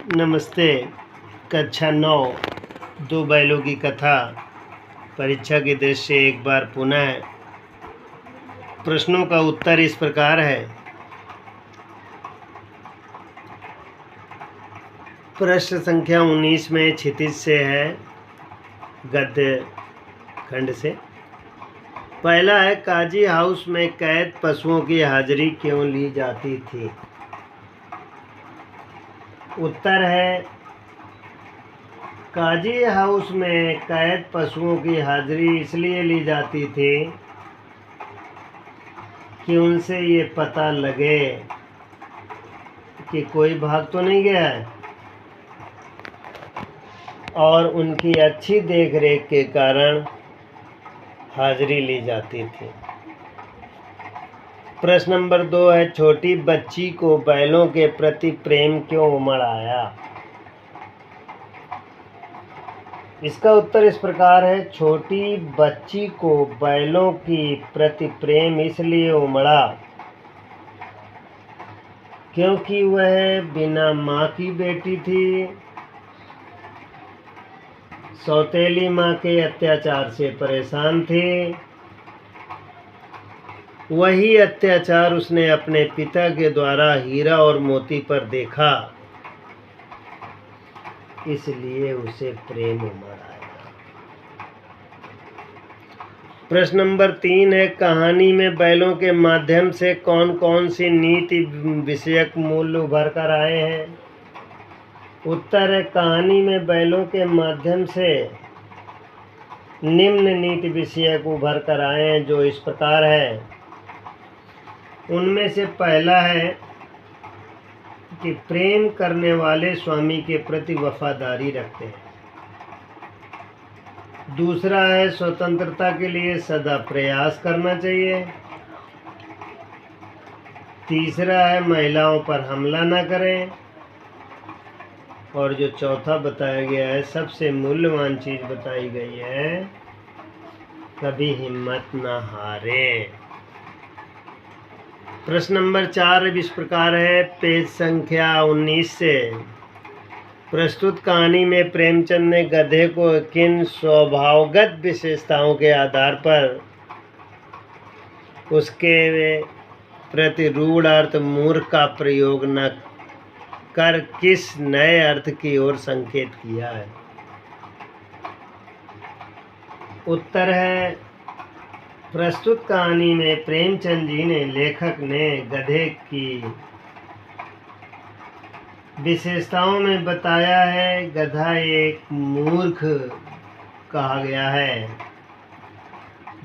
नमस्ते। कक्षा 9 दो बैलों की कथा परीक्षा की दृष्टि से एक बार पुनः। प्रश्नों का उत्तर इस प्रकार है। प्रश्न संख्या 19 में क्षितिज से है, गद्य खंड से। पहला है, काजी हाउस में कैद पशुओं की हाजिरी क्यों ली जाती थी? उत्तर है, काजी हाउस में कैद पशुओं की हाजिरी इसलिए ली जाती थी कि उनसे ये पता लगे कि कोई भाग तो नहीं गया है और उनकी अच्छी देखरेख के कारण हाजिरी ली जाती थी। प्रश्न नंबर 2 है, छोटी बच्ची को बैलों के प्रति प्रेम क्यों उमड़ आया? इसका उत्तर इस प्रकार है, छोटी बच्ची को बैलों की प्रति प्रेम इसलिए उमड़ा क्योंकि वह बिना माँ की बेटी थी। सौतेली माँ के अत्याचार से परेशान थी। वही अत्याचार उसने अपने पिता के द्वारा हीरा और मोती पर देखा, इसलिए उसे प्रेम उमड़ आया। प्रश्न नंबर 3 है, कहानी में बैलों के माध्यम से कौन कौन सी नीति विषयक मूल्य उभर कर आए हैं? उत्तर है, कहानी में बैलों के माध्यम से निम्न नीति विषयक उभर कर आए हैं, जो इस प्रकार है। उनमें से पहला है कि प्रेम करने वाले स्वामी के प्रति वफादारी रखते हैं। दूसरा है, स्वतंत्रता के लिए सदा प्रयास करना चाहिए। तीसरा है, महिलाओं पर हमला न करें। और जो चौथा बताया गया है, सबसे मूल्यवान चीज बताई गई है, कभी हिम्मत न हारें। प्रश्न नंबर 4 इस प्रकार है, पेज संख्या 19 से। प्रस्तुत कहानी में प्रेमचंद ने गधे को किन स्वभावगत विशेषताओं के आधार पर उसके प्रति रूढ़ अर्थ मूर्ख का प्रयोग न कर किस नए अर्थ की ओर संकेत किया है? उत्तर है, प्रस्तुत कहानी में प्रेमचंद जी ने लेखक ने गधे की विशेषताओं में बताया है, गधा एक मूर्ख कहा गया है।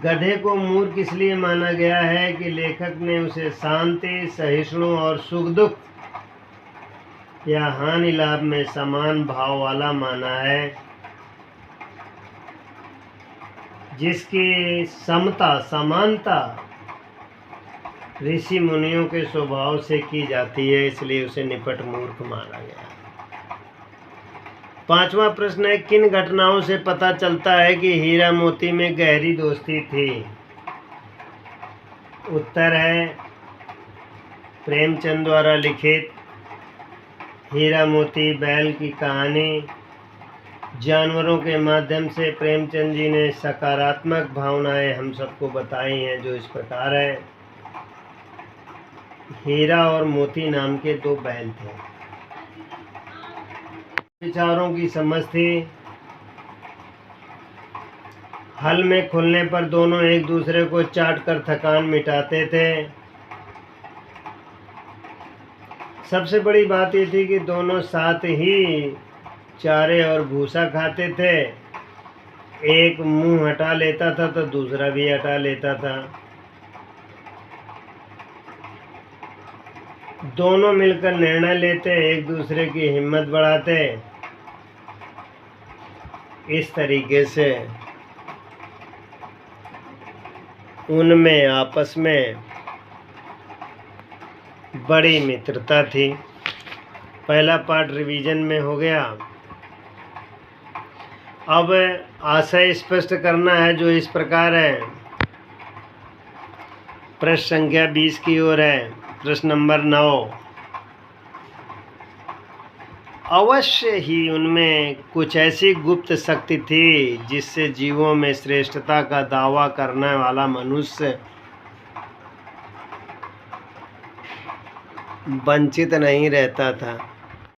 गधे को मूर्ख इसलिए माना गया है कि लेखक ने उसे शांति, सहिष्णु और सुख दुख या हानि लाभ में समान भाव वाला माना है, जिसकी समता समानता ऋषि मुनियों के स्वभाव से की जाती है, इसलिए उसे निपट मूर्ख माना गया। 5वां प्रश्न है, किन घटनाओं से पता चलता है कि हीरा मोती में गहरी दोस्ती थी? उत्तर है, प्रेमचंद द्वारा लिखित हीरा मोती बैल की कहानी, जानवरों के माध्यम से प्रेमचंद जी ने सकारात्मक भावनाएं हम सबको बताई हैं, जो इस प्रकार है। हीरा और मोती नाम के दो बैल थे। विचारों की समझ थी। हल में खुलने पर दोनों एक दूसरे को चाट कर थकान मिटाते थे। सबसे बड़ी बात ये थी कि दोनों साथ ही चारे और भूसा खाते थे। एक मुंह हटा लेता था तो दूसरा भी हटा लेता था। दोनों मिलकर निर्णय लेते, एक दूसरे की हिम्मत बढ़ाते। इस तरीके से उनमें आपस में बड़ी मित्रता थी। पहला पार्ट रिवीजन में हो गया। अब आशय स्पष्ट करना है, जो इस प्रकार है। प्रश्न संख्या 20 की ओर है। प्रश्न नंबर 9, अवश्य ही उनमें कुछ ऐसी गुप्त शक्ति थी जिससे जीवों में श्रेष्ठता का दावा करने वाला मनुष्य वंचित नहीं रहता था।